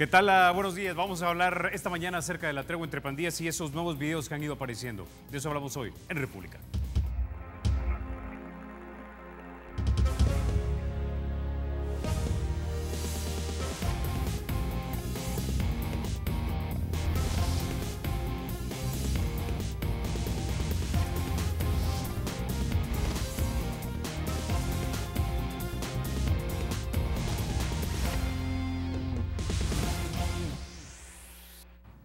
¿Qué tal? Buenos días. Vamos a hablar esta mañana acerca de la tregua entre pandillas y esos nuevos videos que han ido apareciendo. De eso hablamos hoy en República.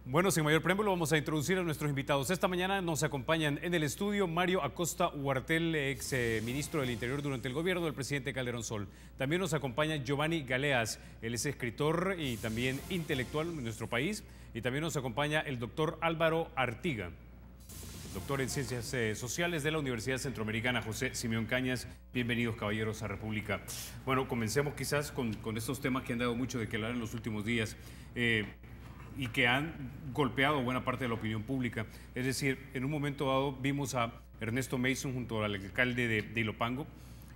Bueno, sin mayor preámbulo, vamos a introducir a nuestros invitados. Esta mañana nos acompañan en el estudio Mario Acosta Huartel, ex ministro del Interior durante el gobierno del presidente Calderón Sol. También nos acompaña Giovanni Galeas, él es escritor y también intelectual en nuestro país. Y también nos acompaña el doctor Álvaro Artiga, doctor en Ciencias Sociales de la Universidad Centroamericana José Simeón Cañas. Bienvenidos, caballeros, a República. Bueno, comencemos quizás con estos temas que han dado mucho de que hablar en los últimos días. Y que han golpeado buena parte de la opinión pública. Es decir, en un momento dado vimos a Ernesto Mason junto al alcalde de Ilopango,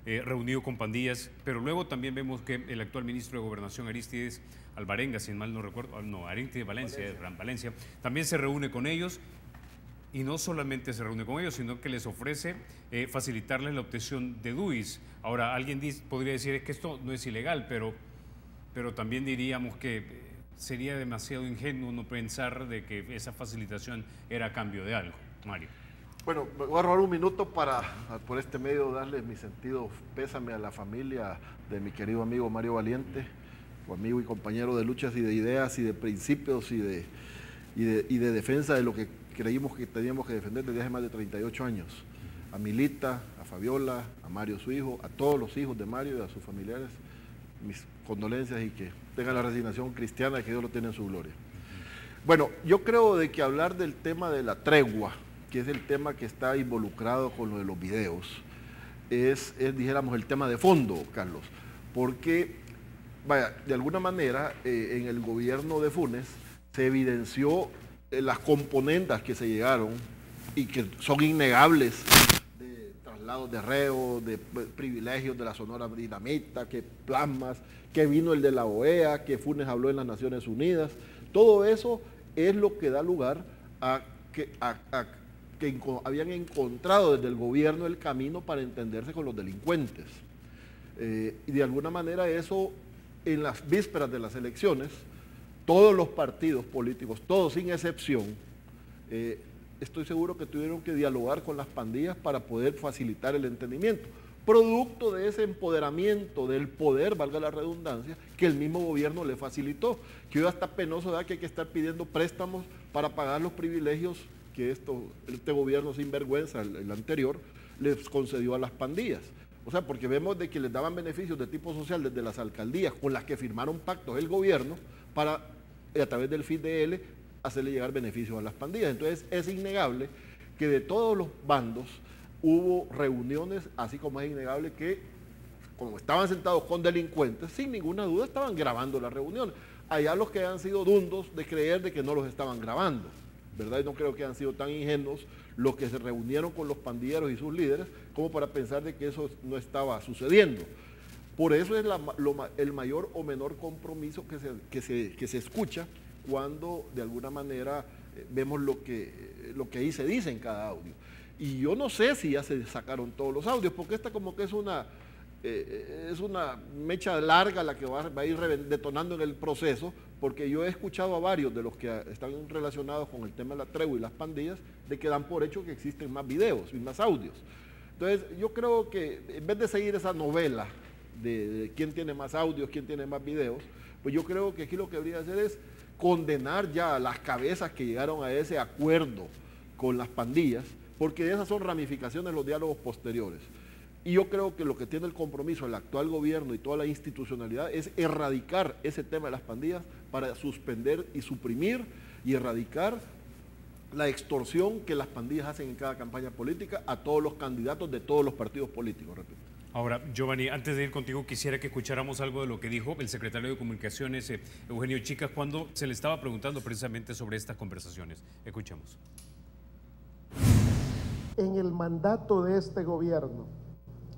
reunido con pandillas, pero luego también vemos que el actual ministro de Gobernación, Arístides Alvarenga, si mal no recuerdo, no, Arístides Valencia, también se reúne con ellos, y no solamente se reúne con ellos, sino que les ofrece facilitarles la obtención de DUIs. Ahora, alguien podría decir que esto no es ilegal, pero también diríamos que sería demasiado ingenuo no pensar de que esa facilitación era a cambio de algo. Mario. Bueno, me voy a robar un minuto para, por este medio, darle mi sentido pésame a la familia de mi querido amigo Mario Valiente, amigo y compañero de luchas y de ideas y de principios y de defensa de lo que creímos que teníamos que defender desde hace más de 38 años. A Milita, a Fabiola, a Mario su hijo, a todos los hijos de Mario y a sus familiares, mis condolencias y que tengan la resignación cristiana, que Dios lo tiene en su gloria. Bueno, yo creo de que hablar del tema de la tregua, que es el tema que está involucrado con lo de los videos, es dijéramos, el tema de fondo, Carlos, porque, vaya, de alguna manera, en el gobierno de Funes se evidenció las componendas que se llegaron y que son innegables, traslados de reos, de privilegios de la Sonora Dinamita, que plasmas, que vino el de la OEA, que Funes habló en las Naciones Unidas. Todo eso es lo que da lugar a que habían encontrado desde el gobierno el camino para entenderse con los delincuentes. Y de alguna manera eso, en las vísperas de las elecciones, todos los partidos políticos, todos sin excepción, estoy seguro que tuvieron que dialogar con las pandillas para poder facilitar el entendimiento, producto de ese empoderamiento del poder, valga la redundancia, que el mismo gobierno le facilitó, que hoy hasta penoso da que hay que estar pidiendo préstamos para pagar los privilegios que este gobierno sinvergüenza, el anterior, les concedió a las pandillas. O sea, porque vemos de que les daban beneficios de tipo social desde las alcaldías con las que firmaron pactos el gobierno para, a través del FIDL, hacerle llegar beneficios a las pandillas. Entonces es innegable que de todos los bandos hubo reuniones, así como es innegable que, como estaban sentados con delincuentes, sin ninguna duda estaban grabando las reuniones. Allá los que han sido dundos de creer de que no los estaban grabando, ¿verdad? Y no creo que han sido tan ingenuos los que se reunieron con los pandilleros y sus líderes como para pensar de que eso no estaba sucediendo. Por eso es el mayor o menor compromiso que se escucha cuando de alguna manera vemos lo que ahí se dice en cada audio. Y yo no sé si ya se sacaron todos los audios, porque esta como que es una mecha larga la que va a ir detonando en el proceso, porque yo he escuchado a varios de los que están relacionados con el tema de la tregua y las pandillas, de que dan por hecho que existen más videos y más audios. Entonces yo creo que en vez de seguir esa novela de quién tiene más audios, quién tiene más videos, pues yo creo que aquí lo que debería hacer es condenar ya a las cabezas que llegaron a ese acuerdo con las pandillas, porque esas son ramificaciones de los diálogos posteriores. Y yo creo que lo que tiene el compromiso el actual gobierno y toda la institucionalidad es erradicar ese tema de las pandillas para suspender y suprimir y erradicar la extorsión que las pandillas hacen en cada campaña política a todos los candidatos de todos los partidos políticos, repito. Ahora, Giovanni, antes de ir contigo, quisiera que escucháramos algo de lo que dijo el secretario de Comunicaciones, Eugenio Chicas, cuando se le estaba preguntando precisamente sobre estas conversaciones. Escuchemos. En el mandato de este gobierno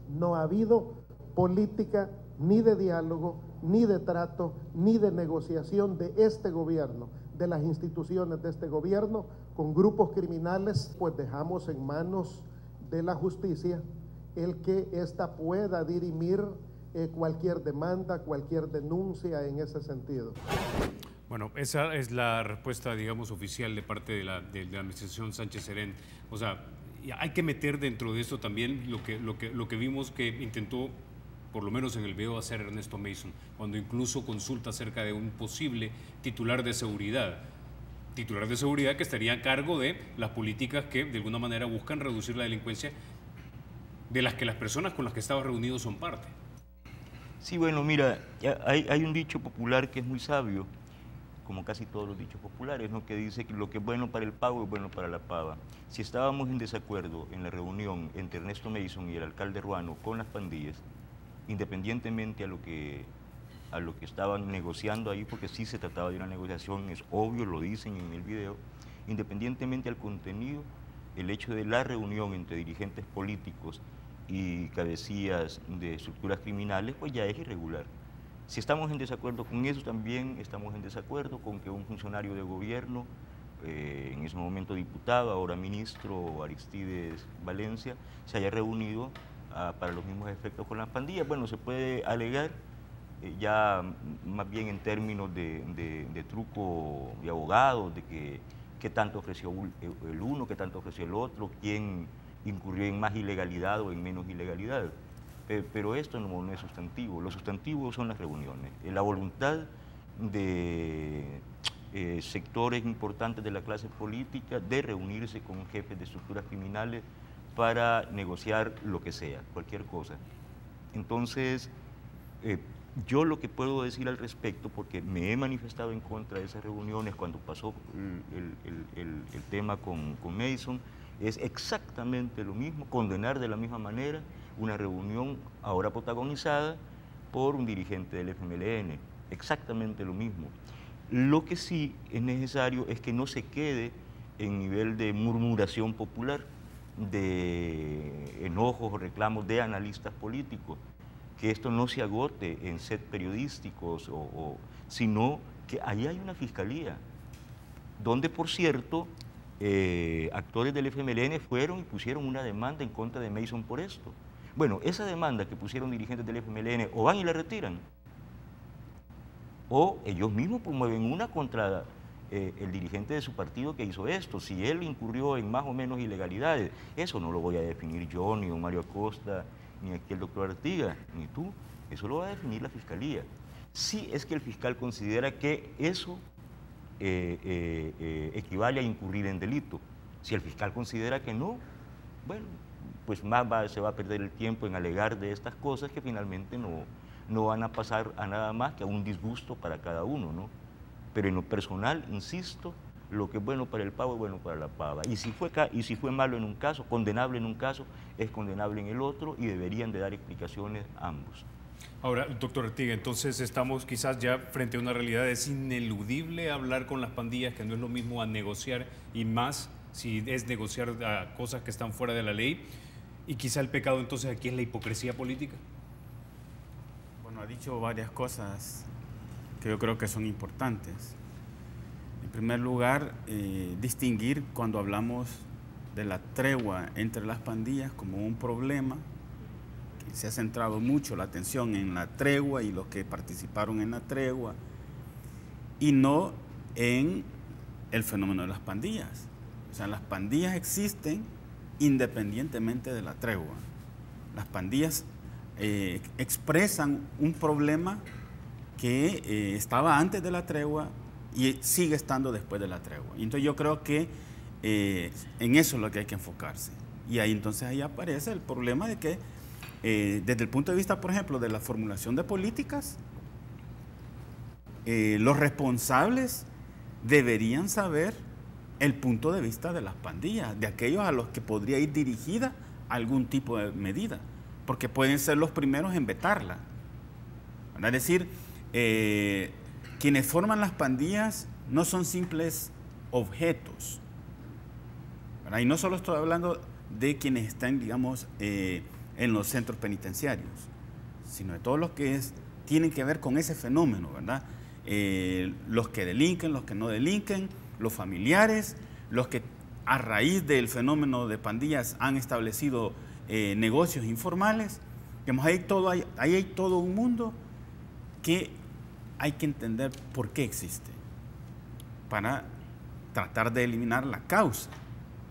no ha habido política ni de diálogo ni de trato, ni de negociación de este gobierno, de las instituciones de este gobierno, con grupos criminales, pues dejamos en manos de la justicia el que ésta pueda dirimir cualquier demanda, cualquier denuncia en ese sentido. Bueno, esa es la respuesta, digamos, oficial de parte de la administración Sánchez Serén. O sea, hay que meter dentro de esto también lo que vimos que intentó, por lo menos en el video, hacer Ernesto Mason, cuando incluso consulta acerca de un posible titular de seguridad que estaría a cargo de las políticas que de alguna manera buscan reducir la delincuencia, de las que las personas con las que estaba reunido son parte. Sí, bueno, mira, hay un dicho popular que es muy sabio, como casi todos los dichos populares, ¿no?, que dice que lo que es bueno para el pavo es bueno para la pava. Si estábamos en desacuerdo en la reunión entre Ernesto Mason y el alcalde Ruano con las pandillas, independientemente a lo que estaban negociando ahí, porque sí se trataba de una negociación, es obvio, lo dicen en el video, independientemente al contenido, el hecho de la reunión entre dirigentes políticos y cabecillas de estructuras criminales, pues ya es irregular. Si estamos en desacuerdo con eso, también estamos en desacuerdo con que un funcionario de gobierno, en ese momento diputado, ahora ministro, Aristides Valencia, se haya reunido para los mismos efectos con las pandillas. Bueno, se puede alegar ya más bien en términos de truco de abogados, de qué tanto ofreció el uno, qué tanto ofreció el otro, quién incurrió en más ilegalidad o en menos ilegalidad. Pero esto no es sustantivo. Lo sustantivo son las reuniones, la voluntad de sectores importantes de la clase política de reunirse con jefes de estructuras criminales para negociar lo que sea, cualquier cosa. Entonces, yo lo que puedo decir al respecto, porque me he manifestado en contra de esas reuniones cuando pasó el tema con Mason, es exactamente lo mismo, condenar de la misma manera una reunión ahora protagonizada por un dirigente del FMLN, exactamente lo mismo. Lo que sí es necesario es que no se quede en nivel de murmuración popular, de enojos o reclamos de analistas políticos, que esto no se agote en sets periodísticos, sino que ahí hay una fiscalía, donde, por cierto, actores del FMLN fueron y pusieron una demanda en contra de Mason por esto. Bueno, esa demanda que pusieron dirigentes del FMLN o van y la retiran, o ellos mismos promueven una contra el dirigente de su partido que hizo esto. Si él incurrió en más o menos ilegalidades, eso no lo voy a definir yo, ni don Mario Acosta, ni aquí el doctor Artigas, ni tú, eso lo va a definir la Fiscalía. Si es que el fiscal considera que eso equivale a incurrir en delito. Si el fiscal considera que no, bueno, pues más se va a perder el tiempo en alegar de estas cosas que finalmente no van a pasar a nada más que a un disgusto para cada uno, ¿no? Pero en lo personal, insisto, lo que es bueno para el pavo es bueno para la pava. Y si fue malo en un caso, condenable en un caso, es condenable en el otro y deberían de dar explicaciones ambos. Ahora, doctor Artigas, entonces estamos quizás ya frente a una realidad. Es ineludible hablar con las pandillas, que no es lo mismo a negociar, y más si es negociar cosas que están fuera de la ley. Y quizá el pecado entonces aquí es la hipocresía política. Bueno, ha dicho varias cosas que yo creo que son importantes. En primer lugar, distinguir cuando hablamos de la tregua entre las pandillas como un problema, que se ha centrado mucho la atención en la tregua y los que participaron en la tregua, y no en el fenómeno de las pandillas. O sea, las pandillas existen independientemente de la tregua. Las pandillas expresan un problema que estaba antes de la tregua y sigue estando después de la tregua. Y entonces yo creo que en eso es lo que hay que enfocarse. Y ahí entonces ahí aparece el problema de que desde el punto de vista, por ejemplo, de la formulación de políticas, los responsables deberían saber el punto de vista de las pandillas, de aquellos a los que podría ir dirigida algún tipo de medida, porque pueden ser los primeros en vetarla. Es decir, quienes forman las pandillas no son simples objetos, ¿verdad? Y no solo estoy hablando de quienes están, digamos, en los centros penitenciarios, sino de todos los que tienen que ver con ese fenómeno, ¿verdad? Los que delinquen, los que no delinquen, los familiares, los que a raíz del fenómeno de pandillas han establecido negocios informales. Digamos, ahí hay todo un mundo que hay que entender por qué existe, para tratar de eliminar la causa,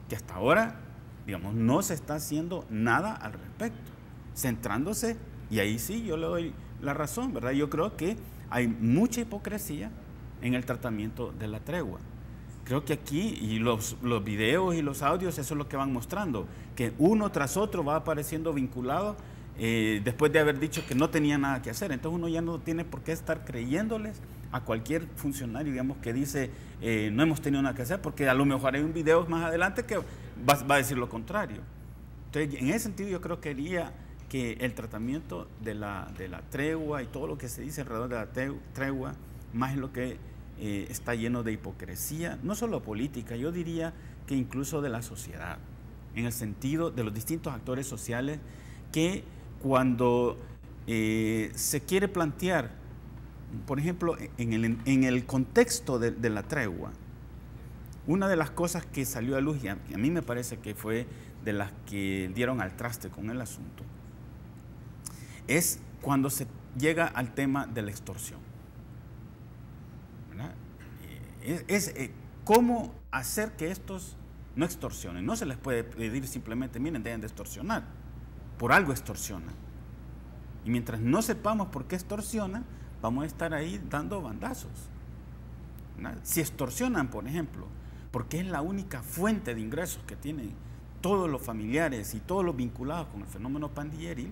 que hasta ahora, digamos, no se está haciendo nada al respecto, centrándose, y ahí sí yo le doy la razón, ¿verdad? Yo creo que hay mucha hipocresía en el tratamiento de la tregua. Creo que aquí, y los videos y los audios, eso es lo que van mostrando, que uno tras otro va apareciendo vinculado después de haber dicho que no tenía nada que hacer. Entonces uno ya no tiene por qué estar creyéndoles a cualquier funcionario, digamos, que dice no hemos tenido nada que hacer, porque a lo mejor hay un video más adelante que va a decir lo contrario. Entonces, en ese sentido yo creo que el tratamiento de la tregua y todo lo que se dice alrededor de la tregua, más en lo que está lleno de hipocresía, no solo política, yo diría que incluso de la sociedad, en el sentido de los distintos actores sociales que cuando se quiere plantear, por ejemplo, en el contexto de la tregua, una de las cosas que salió a luz, y a mí me parece que fue de las que dieron al traste con el asunto, es cuando se llega al tema de la extorsión, ¿verdad? ¿Cómo hacer que estos no extorsionen? No se les puede pedir simplemente, miren, dejen de extorsionar, por algo extorsionan. Y mientras no sepamos por qué extorsionan, vamos a estar ahí dando bandazos, ¿verdad? Si extorsionan, por ejemplo, porque es la única fuente de ingresos que tienen todos los familiares y todos los vinculados con el fenómeno pandilleril,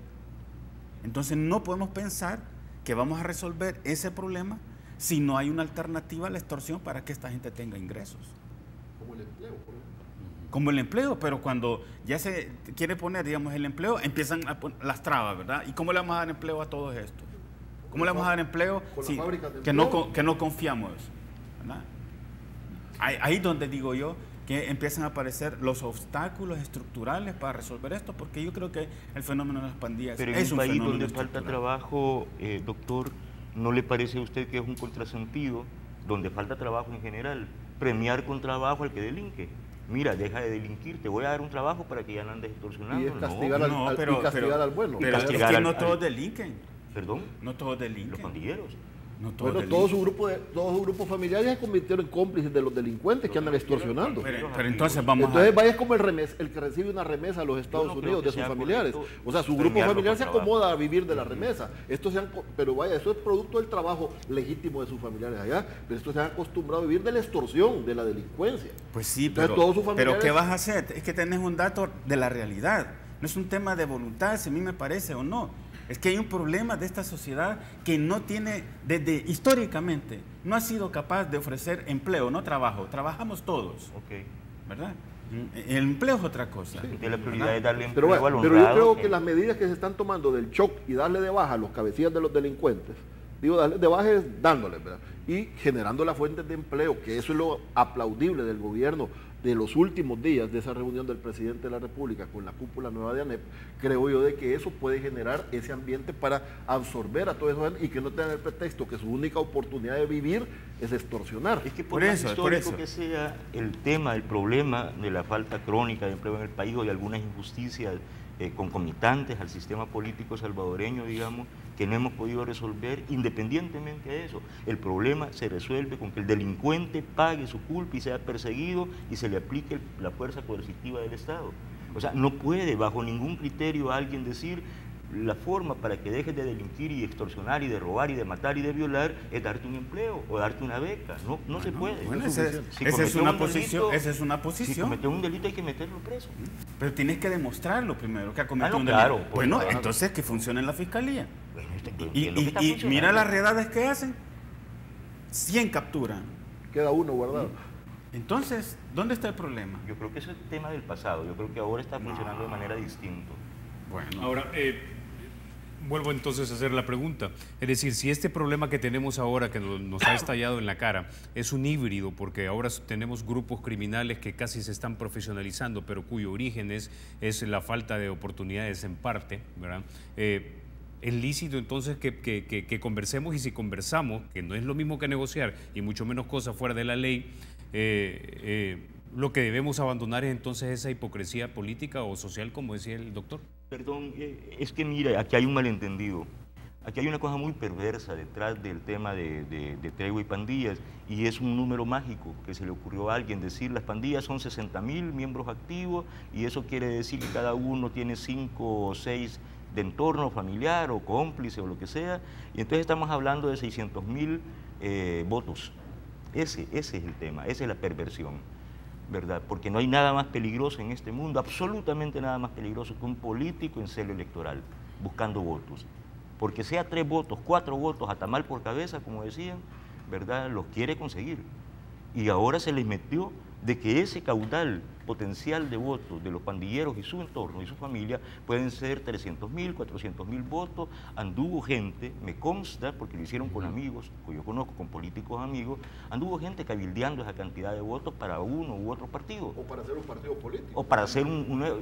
entonces no podemos pensar que vamos a resolver ese problema si no hay una alternativa a la extorsión para que esta gente tenga ingresos. Como el empleo, por ejemplo. Como el empleo, pero cuando ya se quiere poner, digamos, el empleo, empiezan las trabas, ¿verdad? ¿Y cómo le vamos a dar empleo a todos estos? ¿Cómo le vamos a dar empleo que no confiamos, ¿verdad? Ahí donde digo yo que empiezan a aparecer los obstáculos estructurales para resolver esto, porque yo creo que el fenómeno de las pandillas pero es un país fenómeno donde estructural. falta trabajo, doctor, ¿no le parece a usted que es un contrasentido, donde falta trabajo en general, premiar con trabajo al que delinque? Mira, deja de delinquir, te voy a dar un trabajo para que ya no andes extorsionando. Y es castigar, pero castigar al bueno. Pero es que no todos delinquen. ¿Perdón? No todos delinquen. Los pandilleros. No todos Bueno, todo su grupo familiar ya se convirtieron en cómplices de los delincuentes que andan extorsionando. Pero entonces vamos Entonces vaya como el que recibe una remesa a los Estados Unidos de sus familiares. O sea, su grupo familiar se acomoda a vivir de la remesa. Pero vaya, eso es producto del trabajo legítimo de sus familiares allá. Pero estos se han acostumbrado a vivir de la extorsión, de la delincuencia. Pues sí, entonces, todos sus pero familiares... ¿qué vas a hacer? Es que tenés un dato de la realidad. No es un tema de voluntad, si a mí me parece o no. Es que hay un problema de esta sociedad que no tiene, históricamente, no ha sido capaz de ofrecer empleo, no trabajo. Trabajamos todos, ¿verdad? El empleo es otra cosa. Sí, la prioridad es darle empleo al honrado. Pero yo creo que las medidas que se están tomando del shock y darle de baja a los cabecillas de los delincuentes, digo, darle de baja es dándoles, ¿verdad? Y generando las fuentes de empleo, que eso es lo aplaudible del gobierno de los últimos días de esa reunión del presidente de la República con la cúpula nueva de ANEP, creo yo de que eso puede generar ese ambiente para absorber a todos esos y que no tengan el pretexto que su única oportunidad de vivir es extorsionar. Es que por más histórico que sea el tema, el problema de la falta crónica de empleo en el país o de algunas injusticias concomitantes al sistema político salvadoreño, digamos, que no hemos podido resolver, independientemente de eso. El problema se resuelve con que el delincuente pague su culpa y sea perseguido y se le aplique la fuerza coercitiva del Estado. O sea, no puede bajo ningún criterio alguien decir la forma para que dejes de delinquir y extorsionar y de robar y de matar y de violar es darte un empleo o darte una beca. No se puede. Bueno, esa es una posición. Si cometió un delito hay que meterlo preso. Pero tienes que demostrarlo primero, que ha cometido un delito. Claro, bueno, entonces que funcione en la fiscalía. Bueno, y mira las redades que hacen. 100 capturan. Queda uno guardado. Entonces, ¿dónde está el problema? Yo creo que eso es tema del pasado. Yo creo que ahora está funcionando de manera distinta. Bueno. Ahora, vuelvo entonces a hacer la pregunta. Es decir, si este problema que tenemos ahora, que nos ha estallado en la cara, es un híbrido, porque ahora tenemos grupos criminales que casi se están profesionalizando, pero cuyo origen es la falta de oportunidades en parte, ¿verdad? ¿Es lícito entonces que conversemos? Y si conversamos, que no es lo mismo que negociar, y mucho menos cosas fuera de la ley, lo que debemos abandonar es entonces esa hipocresía política o social, como decía el doctor. Perdón, es que mira, aquí hay un malentendido. Aquí hay una cosa muy perversa detrás del tema de tregua y pandillas, y es un número mágico que se le ocurrió a alguien decir: las pandillas son 60.000 miembros activos, y eso quiere decir que cada uno tiene 5 o 6 de entorno familiar o cómplice o lo que sea, y entonces estamos hablando de 600.000 votos. Ese es el tema, esa es la perversión, ¿verdad? Porque no hay nada más peligroso en este mundo, absolutamente nada más peligroso que un político en celo electoral, buscando votos. Porque sea 3 votos, 4 votos, hasta mal por cabeza, como decían, ¿verdad?, los quiere conseguir. Y ahora se les metió de que ese caudal potencial de votos de los pandilleros y su entorno y su familia pueden ser 300.000, 400.000 votos. Anduvo gente, me consta, porque lo hicieron con amigos, que yo conozco, con políticos amigos, anduvo gente cabildeando esa cantidad de votos para uno u otro partido. O para hacer un partido político. O para hacer un nuevo...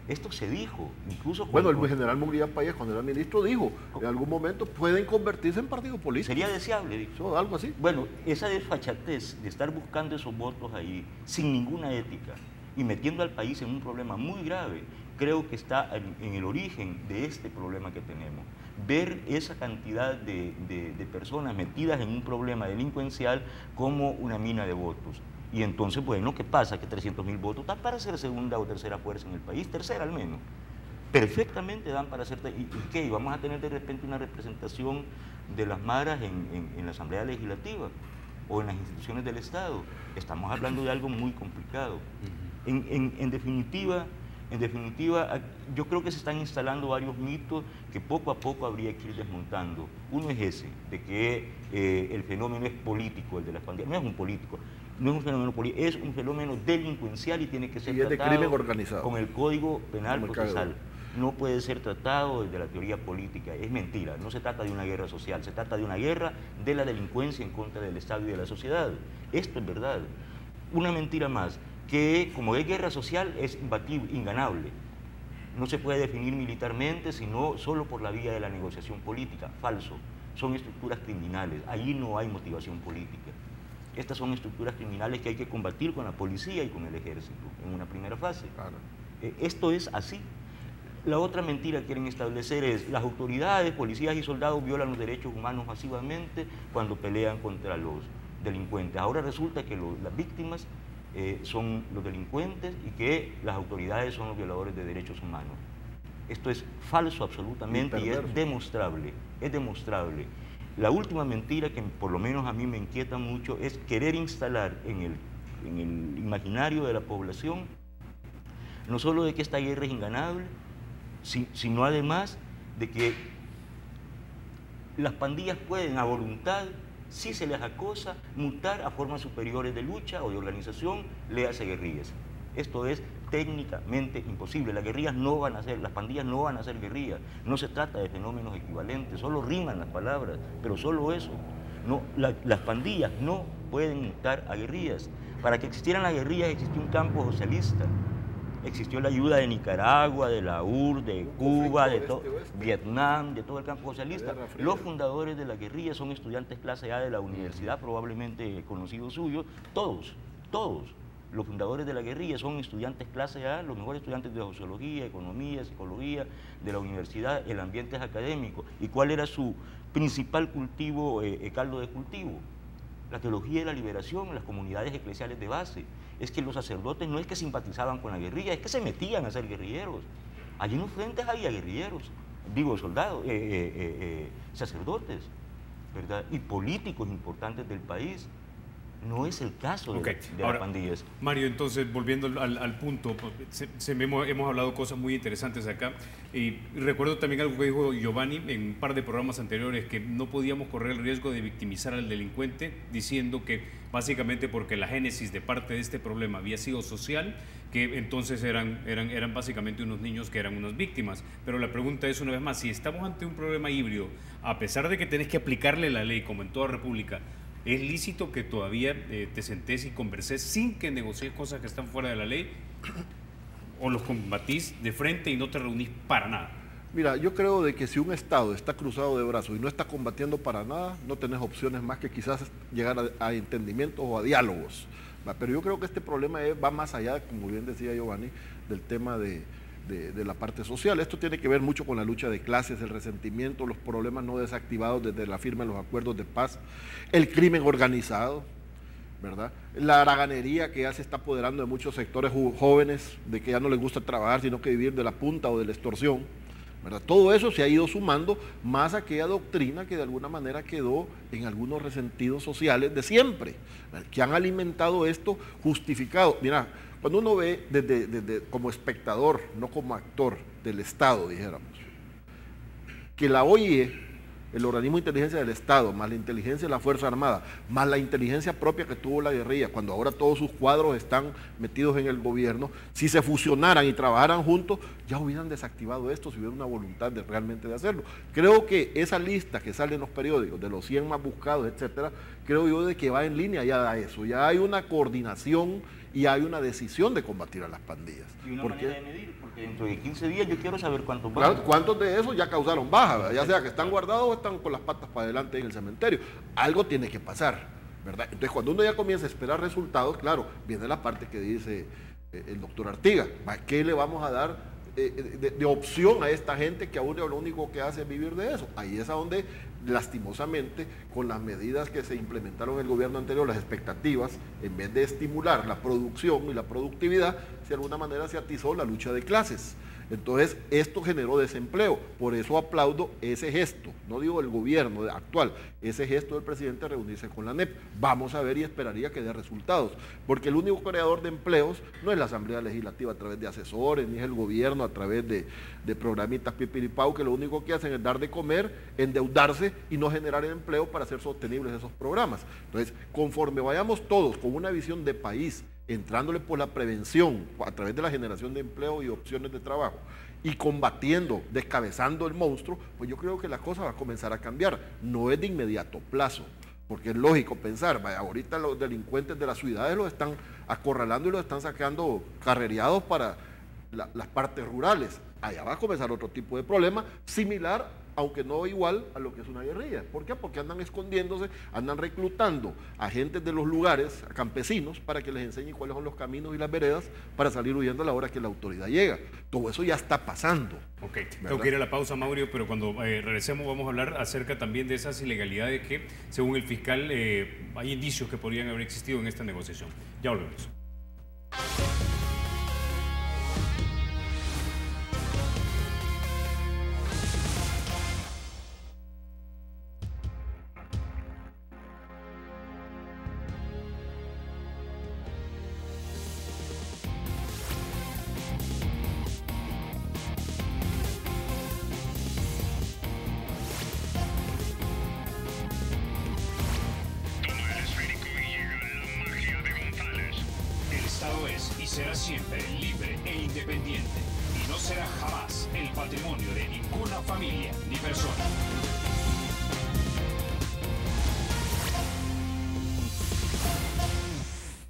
Esto se dijo, incluso... Bueno, el general Munguía Payas, cuando era ministro, dijo, en algún momento pueden convertirse en partido político. Sería deseable, dijo. Algo así. Bueno, esa desfachatez de estar buscando esos votos ahí, sin ninguna ética, y metiendo al país en un problema muy grave, creo que está en el origen de este problema que tenemos. Ver esa cantidad de personas metidas en un problema delincuencial como una mina de votos. Y entonces, bueno, ¿qué pasa? Que 300.000 votos dan para ser segunda o tercera fuerza en el país, tercera al menos. Perfectamente dan para ser... ¿Y qué? ¿Vamos a tener de repente una representación de las maras en la Asamblea Legislativa o en las instituciones del Estado? Estamos hablando de algo muy complicado. En definitiva, yo creo que se están instalando varios mitos que poco a poco habría que ir desmontando. Uno es ese, de que el fenómeno es político, el de las pandillas. No es un político. No es un fenómeno político, es un fenómeno delincuencial y tiene que ser tratado de crimen organizado, con el Código Penal Procesal. No puede ser tratado desde la teoría política, es mentira. No se trata de una guerra social, se trata de una guerra de la delincuencia en contra del Estado y de la sociedad. Esto es verdad. Una mentira más, que como es guerra social es imbatible, inganable. No se puede definir militarmente, sino solo por la vía de la negociación política. Falso. Son estructuras criminales, allí no hay motivación política. Estas son estructuras criminales que hay que combatir con la policía y con el ejército en una primera fase. Claro. Esto es así. La otra mentira que quieren establecer es: las autoridades, policías y soldados violan los derechos humanos masivamente cuando pelean contra los delincuentes. Ahora resulta que las víctimas son los delincuentes y que las autoridades son los violadores de derechos humanos. Esto es falso absolutamente y es demostrable, La última mentira que por lo menos a mí me inquieta mucho es querer instalar en el imaginario de la población no solo de que esta guerra es inganable, sino además de que las pandillas pueden a voluntad, si se les acosa, mutar a formas superiores de lucha o de organización, léase guerrillas. Esto es técnicamente imposible. Las pandillas no van a ser guerrillas. No se trata de fenómenos equivalentes, solo riman las palabras, pero solo eso. No, las pandillas no pueden mutar a guerrillas. Para que existieran las guerrillas existió un campo socialista. Existió la ayuda de Nicaragua, de la URSS, de Cuba, de Vietnam, de todo el campo socialista. Los fundadores de la guerrilla son estudiantes clase A de la universidad, probablemente conocidos suyos, todos. Los fundadores de la guerrilla son estudiantes clase A, los mejores estudiantes de sociología, economía, psicología de la universidad. El ambiente es académico. ¿Y cuál era su principal cultivo, caldo de cultivo? La teología de la liberación, las comunidades eclesiales de base. Es que los sacerdotes no es que simpatizaban con la guerrilla, es que se metían a ser guerrilleros. Allí en los frentes había guerrilleros, soldados, sacerdotes, ¿verdad? Y políticos importantes del país. No es el caso de las pandillas. Mario, entonces, volviendo al punto, hemos hablado cosas muy interesantes acá, y recuerdo también algo que dijo Giovanni en un par de programas anteriores, que no podíamos correr el riesgo de victimizar al delincuente, diciendo que básicamente porque la génesis de parte de este problema había sido social, que entonces eran básicamente unos niños que eran unas víctimas. Pero la pregunta es, una vez más, si estamos ante un problema híbrido, a pesar de que tenés que aplicarle la ley, como en toda república, ¿es lícito que todavía te sentés y converses sin que negocies cosas que están fuera de la ley? ¿O los combatís de frente y no te reunís para nada? Mira, yo creo de que si un Estado está cruzado de brazos y no está combatiendo para nada, no tenés opciones más que quizás llegar a entendimientos o a diálogos. Pero yo creo que este problema va más allá, como bien decía Giovanni, del tema de la parte social. Esto tiene que ver mucho con la lucha de clases, el resentimiento, los problemas no desactivados desde la firma de los acuerdos de paz, el crimen organizado, ¿verdad? La haraganería que ya se está apoderando de muchos sectores jóvenes, de que ya no les gusta trabajar, sino que vivir de la punta o de la extorsión, ¿verdad? Todo eso se ha ido sumando más aquella doctrina que de alguna manera quedó en algunos resentidos sociales de siempre, ¿verdad? Que han alimentado esto justificado. Mira, cuando uno ve desde como espectador, no como actor del Estado, dijéramos, que la OIE, el organismo de inteligencia del Estado, más la inteligencia de la Fuerza Armada, más la inteligencia propia que tuvo la guerrilla, cuando ahora todos sus cuadros están metidos en el gobierno, si se fusionaran y trabajaran juntos, ya hubieran desactivado esto si hubiera una voluntad realmente de hacerlo. Creo que esa lista que sale en los periódicos, de los 100 más buscados, etcétera, creo yo de que va en línea ya a eso, ya hay una coordinación y hay una decisión de combatir a las pandillas. Y una manera de medir, porque dentro de 15 días yo quiero saber cuántos van. Claro, cuántos de esos ya causaron baja, ¿verdad? Ya sea que están guardados o están con las patas para adelante en el cementerio. Algo tiene que pasar, ¿verdad? Entonces, cuando uno ya comienza a esperar resultados, claro, viene la parte que dice el doctor Artiga, ¿qué le vamos a dar de opción a esta gente que aún lo único que hace es vivir de eso? Ahí es a donde, lastimosamente, con las medidas que se implementaron en el gobierno anterior, las expectativas, en vez de estimular la producción y la productividad, de alguna manera se atizó la lucha de clases. Entonces, esto generó desempleo. Por eso aplaudo ese gesto, no digo el gobierno actual, ese gesto del presidente de reunirse con la ANEP. Vamos a ver y esperaría que dé resultados, porque el único creador de empleos no es la Asamblea Legislativa a través de asesores, ni es el gobierno a través de programitas pipiripau, que lo único que hacen es dar de comer, endeudarse y no generar empleo para hacer sostenibles esos programas. Entonces, conforme vayamos todos con una visión de país, entrándole por la prevención a través de la generación de empleo y opciones de trabajo y combatiendo, descabezando el monstruo, pues yo creo que la cosa va a comenzar a cambiar. No es de inmediato plazo, porque es lógico pensar, vaya, ahorita los delincuentes de las ciudades los están acorralando y los están sacando carrereados para las partes rurales. Allá va a comenzar otro tipo de problema similar, aunque no igual a lo que es una guerrilla. ¿Por qué? Porque andan escondiéndose, andan reclutando a gente de los lugares, a campesinos, para que les enseñen cuáles son los caminos y las veredas para salir huyendo a la hora que la autoridad llega. Todo eso ya está pasando. Ok, tengo que ir a la pausa, Mauricio, pero cuando regresemos vamos a hablar acerca también de esas ilegalidades que, según el fiscal, hay indicios que podrían haber existido en esta negociación. Ya volvemos. Será siempre libre e independiente y no será jamás el patrimonio de ninguna familia ni persona.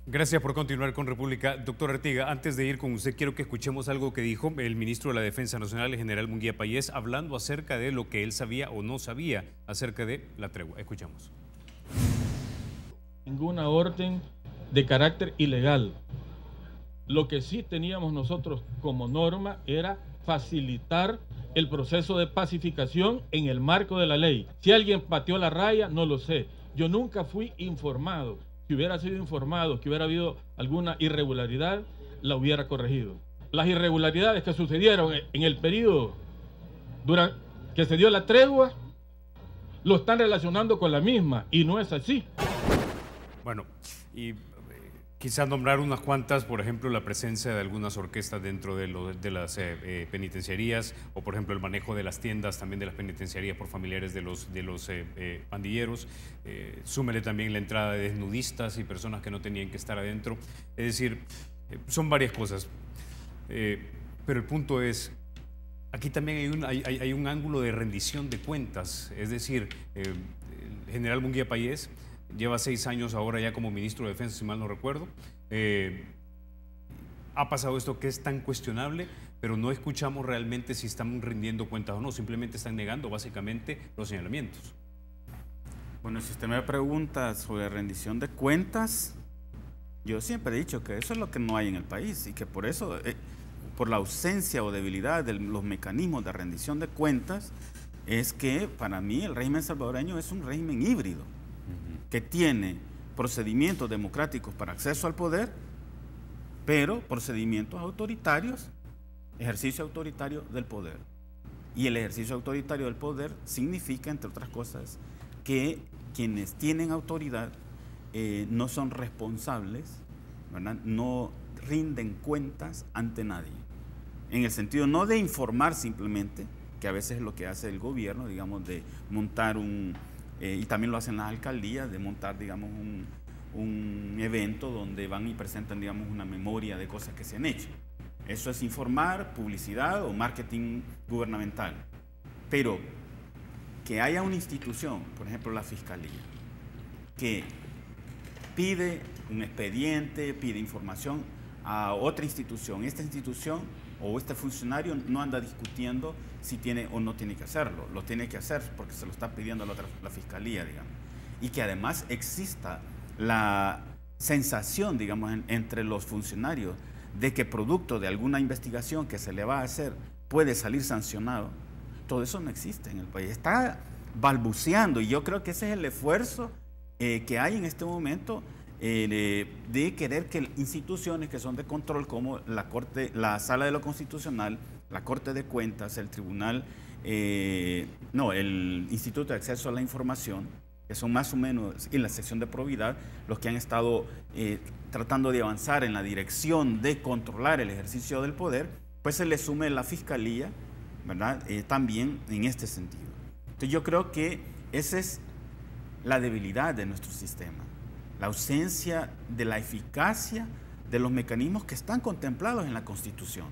Gracias por continuar con República. Doctor Artiga, antes de ir con usted, quiero que escuchemos algo que dijo el ministro de la Defensa Nacional, el general Munguía Payés, hablando acerca de lo que él sabía o no sabía acerca de la tregua. Escuchamos. Ninguna orden de carácter ilegal. Lo que sí teníamos nosotros como norma era facilitar el proceso de pacificación en el marco de la ley. Si alguien pateó la raya, no lo sé. Yo nunca fui informado. Si hubiera sido informado que hubiera habido alguna irregularidad, la hubiera corregido. Las irregularidades que sucedieron en el periodo que se dio la tregua, lo están relacionando con la misma, y no es así. Bueno, y quizás nombrar unas cuantas, por ejemplo, la presencia de algunas orquestas dentro de las penitenciarías, o por ejemplo el manejo de las tiendas también de las penitenciarías por familiares de los pandilleros. Súmele también la entrada de desnudistas y personas que no tenían que estar adentro. Es decir, son varias cosas. Pero el punto es, aquí también hay un ángulo de rendición de cuentas. Es decir, el general Munguía Payés lleva 6 años ahora ya como ministro de Defensa, si mal no recuerdo. Ha pasado esto que es tan cuestionable, pero no escuchamos realmente si están rindiendo cuentas o no, simplemente están negando básicamente los señalamientos. Bueno, si usted me pregunta sobre rendición de cuentas, yo siempre he dicho que eso es lo que no hay en el país y que por eso, por la ausencia o debilidad de los mecanismos de rendición de cuentas, es que para mí el régimen salvadoreño es un régimen híbrido, que tiene procedimientos democráticos para acceso al poder, pero procedimientos autoritarios, ejercicio autoritario del poder. Y el ejercicio autoritario del poder significa, entre otras cosas, que quienes tienen autoridad no son responsables, ¿verdad? No rinden cuentas ante nadie. En el sentido no de informar simplemente, que a veces es lo que hace el gobierno, digamos, de montar y también lo hacen las alcaldías, de montar, digamos, un evento donde van y presentan, digamos, una memoria de cosas que se han hecho. Eso es informar, publicidad o marketing gubernamental. Pero que haya una institución, por ejemplo la Fiscalía, que pide un expediente, pide información a otra institución, esta institución o este funcionario no anda discutiendo si tiene o no tiene que hacerlo, lo tiene que hacer porque se lo está pidiendo la Fiscalía, digamos. Y que además exista la sensación, digamos, entre los funcionarios de que producto de alguna investigación que se le va a hacer puede salir sancionado. Todo eso no existe en el país, está balbuceando y yo creo que ese es el esfuerzo que hay en este momento de querer que instituciones que son de control como la Corte, la Sala de lo Constitucional, la Corte de Cuentas, el Tribunal, el Instituto de Acceso a la Información, que son más o menos, y la sección de probidad, los que han estado tratando de avanzar en la dirección de controlar el ejercicio del poder, pues se le sume la Fiscalía, ¿verdad? También en este sentido. Entonces yo creo que esa es la debilidad de nuestro sistema, la ausencia de la eficacia de los mecanismos que están contemplados en la Constitución,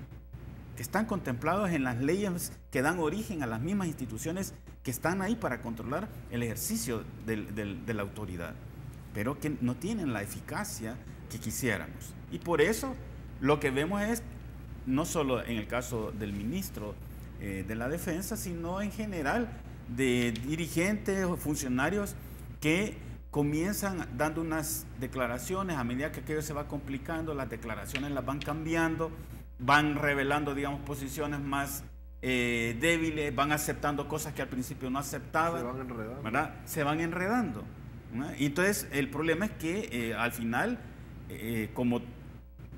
que están contemplados en las leyes que dan origen a las mismas instituciones que están ahí para controlar el ejercicio de la autoridad, pero que no tienen la eficacia que quisiéramos. Y por eso lo que vemos es, no solo en el caso del ministro de la Defensa, sino en general de dirigentes o funcionarios que comienzan dando unas declaraciones, a medida que aquello se va complicando, las declaraciones las van cambiando, van revelando, digamos, posiciones más débiles, van aceptando cosas que al principio no aceptaban. Se van enredando. ¿Verdad? Se van enredando, ¿verdad? Y entonces el problema es que al final, como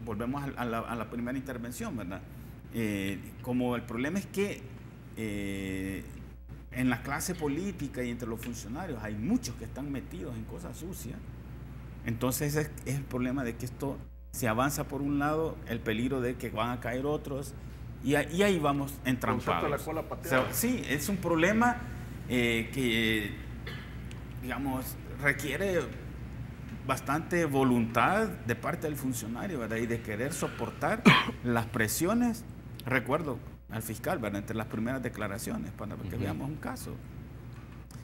volvemos a la primera intervención, ¿verdad? Como el problema es que en la clase política y entre los funcionarios hay muchos que están metidos en cosas sucias, entonces es el problema de que esto se avanza por un lado, el peligro de que van a caer otros, y ahí vamos entrampados. La cola pateada. Sí, es un problema que, digamos, requiere bastante voluntad de parte del funcionario, ¿verdad? Y de querer soportar las presiones. Recuerdo al fiscal, ¿verdad? Entre las primeras declaraciones, para que veamos un caso,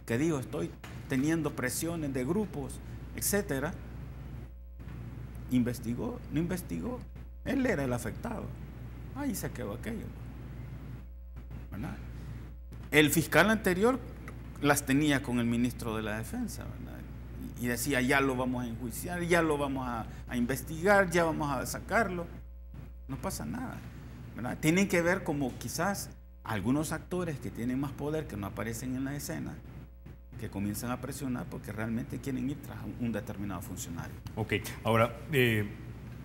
que digo, estoy teniendo presiones de grupos, etcétera. ¿Investigó? ¿No investigó? Él era el afectado. Ahí se quedó aquello, ¿verdad? El fiscal anterior las tenía con el ministro de la Defensa, ¿verdad? Y decía, ya lo vamos a enjuiciar, ya lo vamos a investigar, ya vamos a sacarlo. No pasa nada, ¿verdad? Tienen que ver como quizás algunos actores que tienen más poder, que no aparecen en la escena, que comienzan a presionar porque realmente quieren ir tras un determinado funcionario. Ok, ahora,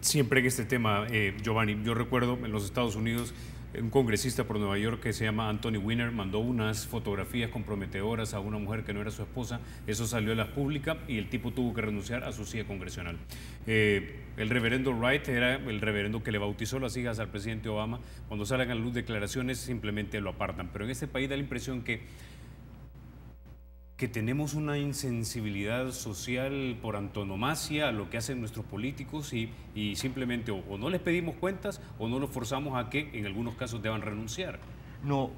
siempre en este tema, Giovanni, yo recuerdo en los Estados Unidos, un congresista por Nueva York que se llama Anthony Weiner mandó unas fotografías comprometedoras a una mujer que no era su esposa, eso salió a la pública y el tipo tuvo que renunciar a su silla congresional. El reverendo Wright era el reverendo que le bautizó las hijas al presidente Obama. Cuando salen a la luz declaraciones simplemente lo apartan, pero en este país da la impresión que tenemos una insensibilidad social por antonomasia a lo que hacen nuestros políticos y simplemente o no les pedimos cuentas o no los forzamos a que en algunos casos deban renunciar. No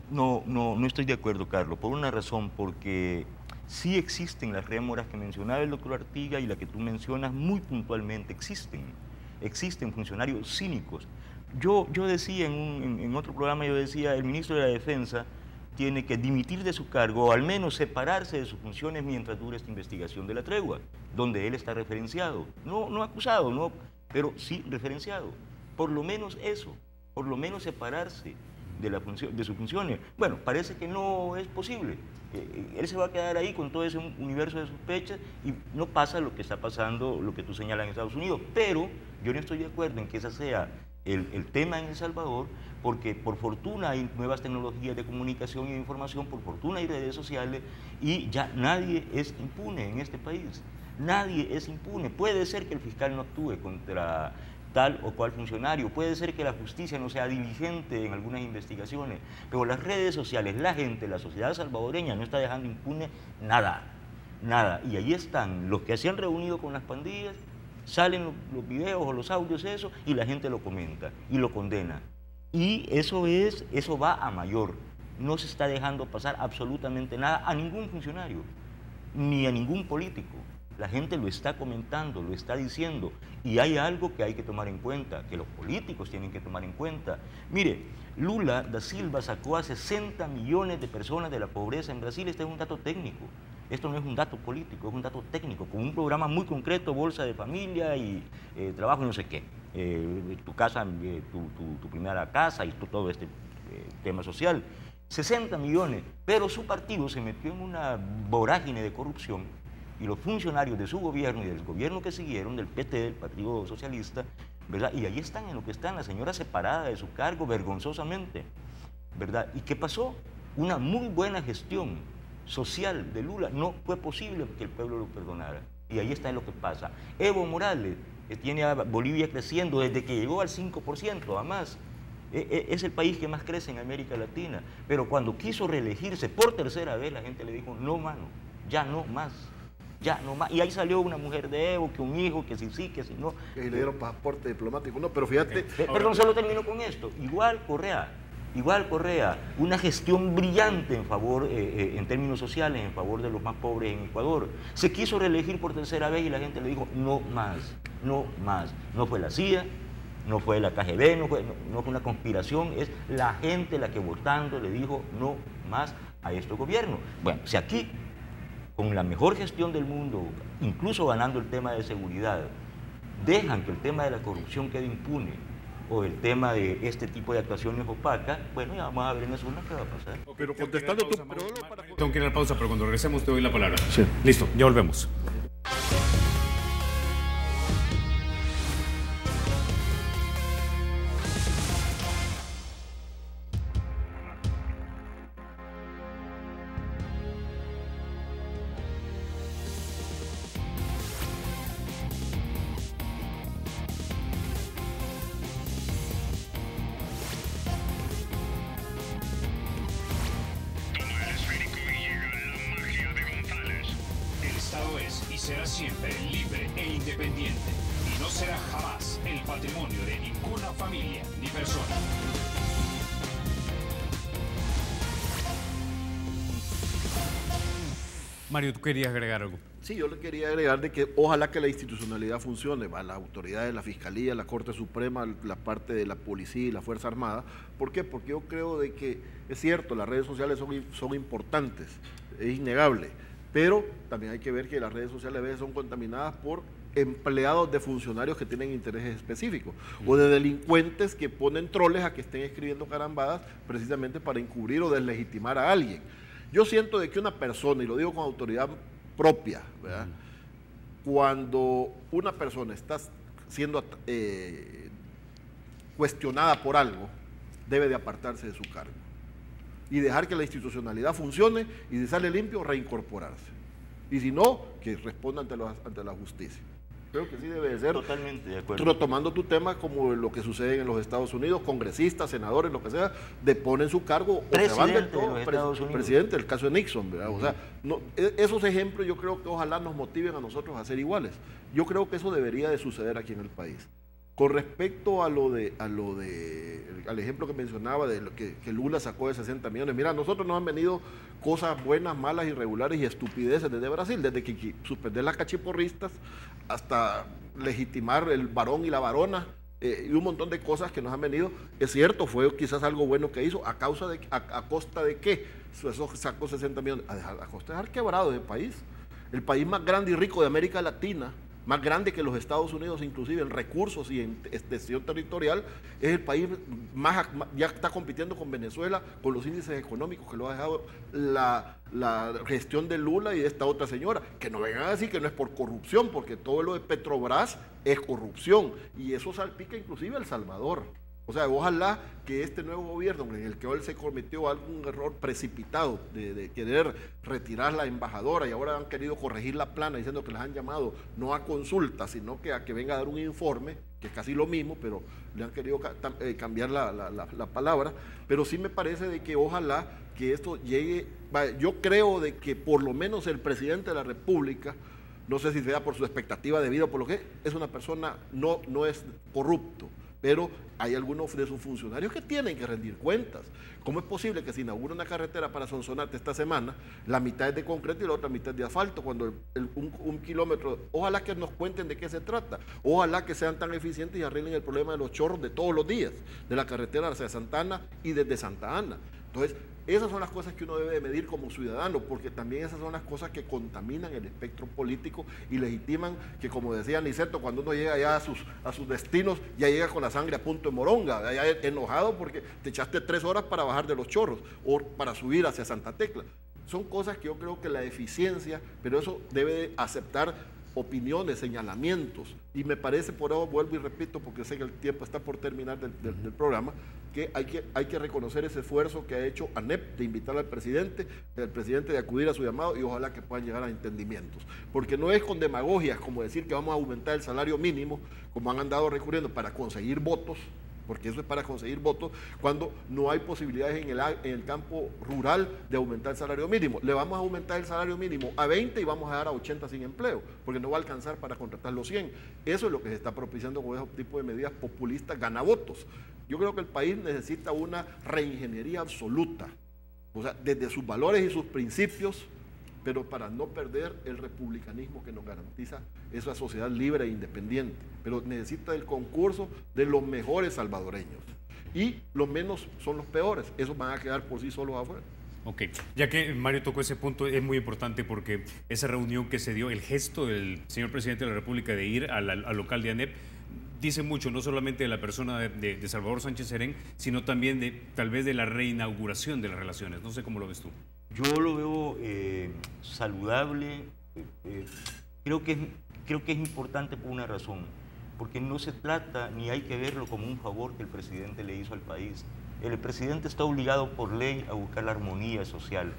estoy de acuerdo, Carlos, por una razón, porque sí existen las rémoras que mencionaba el doctor Artiga y la que tú mencionas muy puntualmente, existen funcionarios cínicos, Yo decía en otro programa, yo decía, el ministro de la Defensa tiene que dimitir de su cargo o al menos separarse de sus funciones mientras dure esta investigación de la tregua, donde él está referenciado, no acusado, no, pero sí referenciado. Por lo menos eso, por lo menos separarse de sus funciones. Bueno, parece que no es posible. Él se va a quedar ahí con todo ese universo de sospechas y no pasa lo que está pasando, lo que tú señalas en Estados Unidos. Pero yo no estoy de acuerdo en que ese sea el tema en El Salvador, porque por fortuna hay nuevas tecnologías de comunicación y de información, por fortuna hay redes sociales y ya nadie es impune en este país. Nadie es impune. Puede ser que el fiscal no actúe contra tal o cual funcionario, puede ser que la justicia no sea diligente en algunas investigaciones, pero las redes sociales, la gente, la sociedad salvadoreña no está dejando impune nada, nada. Y ahí están los que se han reunido con las pandillas, salen los videos o los audios, eso, y la gente lo comenta y lo condena. Y eso va a mayor. No se está dejando pasar absolutamente nada a ningún funcionario, ni a ningún político. La gente lo está comentando, lo está diciendo, y hay algo que hay que tomar en cuenta, que los políticos tienen que tomar en cuenta. Mire, Lula da Silva sacó a 60 millones de personas de la pobreza en Brasil. Este es un dato técnico, esto no es un dato político, es un dato técnico, con un programa muy concreto, bolsa de familia y trabajo y no sé qué, tu casa, tu primera casa y todo este tema social. 60 millones, pero su partido se metió en una vorágine de corrupción y los funcionarios de su gobierno y del gobierno que siguieron, del PT, del Partido Socialista, ¿verdad? Y ahí están en lo que están, la señora separada de su cargo vergonzosamente, ¿verdad? ¿Y qué pasó? Una muy buena gestión social de Lula. No fue posible que el pueblo lo perdonara. Y ahí está lo que pasa. Evo Morales tiene a Bolivia creciendo desde que llegó al 5%, a más. Es el país que más crece en América Latina. Pero cuando quiso reelegirse por tercera vez, la gente le dijo, no, mano, ya no más. Ya no más. Y ahí salió una mujer de Evo, que un hijo, que sí, que sí, no. Y le dieron pasaporte diplomático. No, pero fíjate... Perdón, solo termino con esto. Igual Correa, una gestión brillante en favor, en términos sociales, en favor de los más pobres en Ecuador. Se quiso reelegir por tercera vez y la gente le dijo, no más, no más. No fue la CIA, no fue la KGB, no fue una conspiración, es la gente la que votando le dijo no más a este gobierno. Bueno, si aquí, con la mejor gestión del mundo, incluso ganando el tema de seguridad, dejan que el tema de la corrupción quede impune, o el tema de este tipo de actuaciones opacas, bueno, ya vamos a ver en las urnas qué va a pasar. Pero contestando tu... Tengo que ir a la pausa, pero cuando regresemos te doy la palabra. Sí. Listo, ya volvemos. Será siempre libre e independiente y no será jamás el patrimonio de ninguna familia ni persona. Mario, ¿tú querías agregar algo? Sí, yo le quería agregar de que ojalá que la institucionalidad funcione, ¿va? Las autoridades, la Fiscalía, la Corte Suprema, la parte de la Policía y la Fuerza Armada. ¿Por qué? Porque yo creo de que es cierto, las redes sociales son importantes, es innegable. Pero también hay que ver que las redes sociales a veces son contaminadas por empleados de funcionarios que tienen intereses específicos o de delincuentes que ponen troles a que estén escribiendo carambadas precisamente para encubrir o deslegitimar a alguien. Yo siento de que una persona, y lo digo con autoridad propia, ¿verdad? Cuando una persona está siendo cuestionada por algo, debe de apartarse de su cargo y dejar que la institucionalidad funcione, y si sale limpio, reincorporarse. Y si no, que responda ante la justicia. Creo que sí debe de ser. Totalmente de acuerdo. Retomando tu tema, como lo que sucede en los Estados Unidos, congresistas, senadores, lo que sea, deponen su cargo o se van del todo. Presidente, el caso de Nixon, ¿verdad? O sea, no, esos ejemplos yo creo que ojalá nos motiven a nosotros a ser iguales. Yo creo que eso debería de suceder aquí en el país. Con respecto al ejemplo que mencionaba de lo que Lula sacó de 60 millones, mira, a nosotros nos han venido cosas buenas, malas, irregulares y estupideces desde Brasil, desde que suspender las cachiporristas hasta legitimar el varón y la varona y un montón de cosas que nos han venido. Es cierto, fue quizás algo bueno que hizo, a costa de qué. Eso sacó 60 millones, a costa de dejar quebrado el país más grande y rico de América Latina, más grande que los Estados Unidos, inclusive en recursos y en extensión territorial, es el país ya está compitiendo con Venezuela, con los índices económicos que lo ha dejado la gestión de Lula y de esta otra señora. Que no vengan a decir que no es por corrupción, porque todo lo de Petrobras es corrupción, y eso salpica inclusive a El Salvador. O sea, ojalá que este nuevo gobierno, en el que hoy se cometió algún error precipitado de querer retirar la embajadora y ahora han querido corregir la plana diciendo que las han llamado no a consulta, sino que a que venga a dar un informe, que es casi lo mismo, pero le han querido cambiar la palabra. Pero sí me parece de que ojalá que esto llegue. Yo creo de que por lo menos el presidente de la República, no sé si sea por su expectativa de vida o por lo que es una persona, no es corrupto, pero hay algunos de sus funcionarios que tienen que rendir cuentas. ¿Cómo es posible que se inaugure una carretera para Sonsonate esta semana, la mitad es de concreto y la otra mitad de asfalto, cuando un kilómetro, ojalá que nos cuenten de qué se trata, ojalá que sean tan eficientes y arreglen el problema de los chorros de todos los días, de la carretera hacia Santa Ana y desde Santa Ana? Entonces, esas son las cosas que uno debe de medir como ciudadano, porque también esas son las cosas que contaminan el espectro político y legitiman que, como decía Niceto, cuando uno llega ya a sus destinos, ya llega con la sangre a punto de moronga, ya enojado porque te echaste 3 horas para bajar de los chorros o para subir hacia Santa Tecla. Son cosas que yo creo que la eficiencia, pero eso debe de aceptar opiniones, señalamientos, y me parece, por eso vuelvo y repito, porque sé que el tiempo está por terminar del programa, que hay que reconocer ese esfuerzo que ha hecho ANEP de invitar al presidente de acudir a su llamado, y ojalá que puedan llegar a entendimientos, porque no es con demagogias como decir que vamos a aumentar el salario mínimo, como han andado recurriendo para conseguir votos, porque eso es para conseguir votos, cuando no hay posibilidades en el campo rural de aumentar el salario mínimo. Le vamos a aumentar el salario mínimo a 20 y vamos a dar a 80 sin empleo, porque no va a alcanzar para contratar los 100. Eso es lo que se está propiciando con ese tipo de medidas populistas ganavotos. Yo creo que el país necesita una reingeniería absoluta, o sea, desde sus valores y sus principios, pero para no perder el republicanismo que nos garantiza esa sociedad libre e independiente. Pero necesita el concurso de los mejores salvadoreños. Y los menos son los peores. Esos van a quedar por sí solos afuera. Ok, ya que Mario tocó ese punto, es muy importante porque esa reunión que se dio, el gesto del señor presidente de la República de ir al local de ANEP, dice mucho, no solamente de la persona de Salvador Sánchez Serén, sino también tal vez de la reinauguración de las relaciones. No sé cómo lo ves tú. Yo lo veo saludable, creo que es importante por una razón, porque no se trata ni hay que verlo como un favor que el presidente le hizo al país. El presidente está obligado por ley a buscar la armonía social,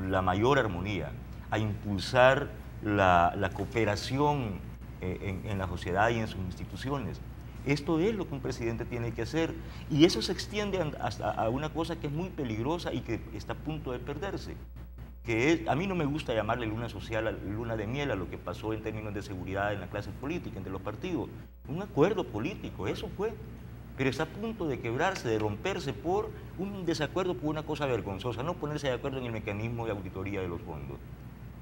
la mayor armonía, a impulsar la cooperación en la sociedad y en sus instituciones. Esto es lo que un presidente tiene que hacer, y eso se extiende hasta a una cosa que es muy peligrosa y que está a punto de perderse, que es, a mí no me gusta llamarle luna social, luna de miel a lo que pasó en términos de seguridad en la clase política, entre los partidos. Un acuerdo político, eso fue, pero está a punto de quebrarse, de romperse por un desacuerdo, por una cosa vergonzosa, no ponerse de acuerdo en el mecanismo de auditoría de los fondos.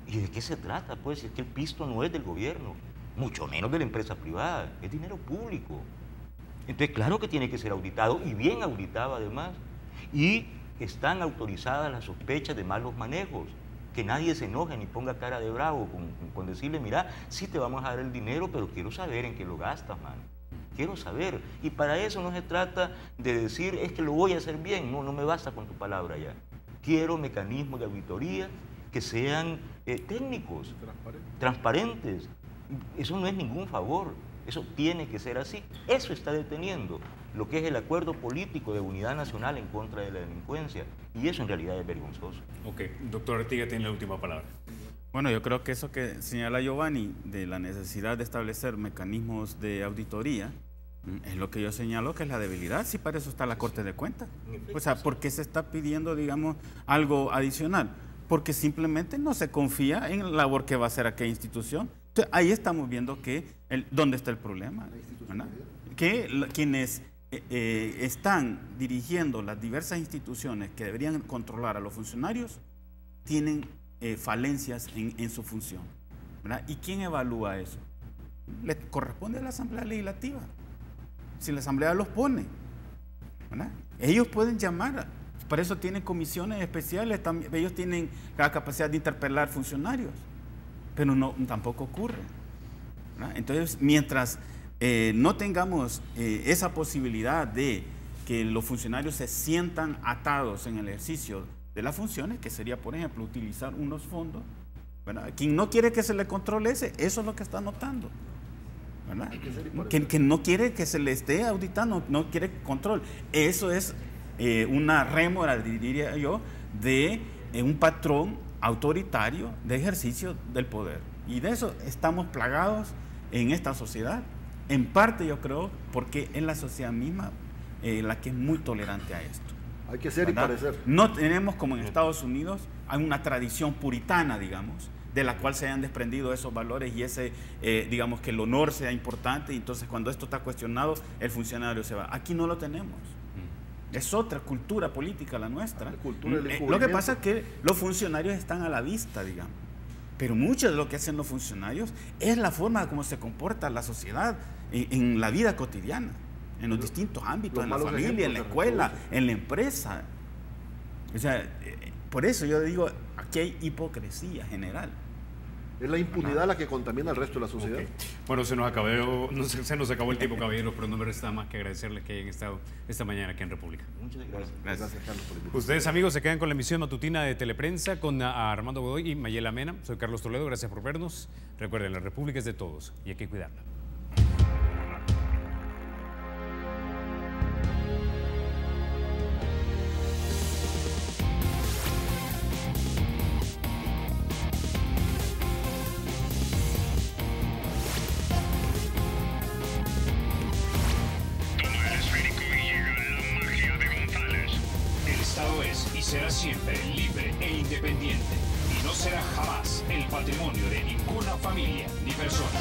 ¿Y de qué se trata? Pues si es que el pisto no es del gobierno, mucho menos de la empresa privada, es dinero público. Entonces, claro que tiene que ser auditado, y bien auditado además, y están autorizadas las sospechas de malos manejos. Que nadie se enoje ni ponga cara de bravo con decirle, mira, sí te vamos a dar el dinero, pero quiero saber en qué lo gastas, man. Quiero saber. Y para eso no se trata de decir, es que lo voy a hacer bien. No me basta con tu palabra ya. Quiero mecanismos de auditoría que sean técnicos, transparentes. Eso no es ningún favor, eso tiene que ser así. Eso está deteniendo lo que es el acuerdo político de unidad nacional en contra de la delincuencia, y eso en realidad es vergonzoso. Ok, doctor Artiga tiene la última palabra. Bueno, yo creo que eso que señala Giovanni, de la necesidad de establecer mecanismos de auditoría, es lo que yo señalo que es la debilidad. Sí, para eso está la Corte de Cuentas. O sea, ¿por qué se está pidiendo, digamos, algo adicional? Porque simplemente no se confía en la labor que va a hacer aquella institución. Entonces, ahí estamos viendo dónde está el problema, ¿verdad? Que quienes están dirigiendo las diversas instituciones que deberían controlar a los funcionarios tienen falencias en su función, ¿verdad? ¿Y quién evalúa eso? Le corresponde a la Asamblea Legislativa. si la Asamblea los pone, ¿verdad? Ellos pueden llamar, para eso tienen comisiones especiales, ellos tienen la capacidad de interpelar funcionarios, pero no, tampoco ocurre, ¿verdad? Entonces, mientras no tengamos esa posibilidad de que los funcionarios se sientan atados en el ejercicio de las funciones, que sería, por ejemplo, utilizar unos fondos, ¿verdad? Quien no quiere que se le controle eso es lo que está notando, ¿verdad? Que no quiere que se le esté auditando, no quiere control. Eso es una rémora, diría yo, de un patrón autoritario de ejercicio del poder. Y de eso estamos plagados en esta sociedad. En parte, yo creo, porque es la sociedad misma la que es muy tolerante a esto. Hay que ser, ¿verdad?, y parecer. No tenemos, como en Estados Unidos, hay una tradición puritana, digamos, de la cual se han desprendido esos valores y ese, digamos, que el honor sea importante, y entonces cuando esto está cuestionado, el funcionario se va. Aquí no lo tenemos. Es otra cultura política la nuestra. La cultura del lo que pasa es que los funcionarios están a la vista, digamos. Pero mucho de lo que hacen los funcionarios es la forma como se comporta la sociedad en la vida cotidiana, en los distintos ámbitos, en la familia, en la escuela, en la empresa. O sea, por eso yo digo, aquí hay hipocresía general. Es la impunidad la que contamina al resto de la sociedad. Okay. Bueno, se nos acabó el tiempo, caballeros, pero no me resta más que agradecerles que hayan estado esta mañana aquí en República. Muchas gracias. Gracias, Carlos, por invitarme. Ustedes, amigos, se quedan con la emisión matutina de Teleprensa con Armando Godoy y Mayela Mena. Soy Carlos Toledo, gracias por vernos. Recuerden, la República es de todos y hay que cuidarla. Será siempre libre e independiente y no será jamás el patrimonio de ninguna familia ni persona.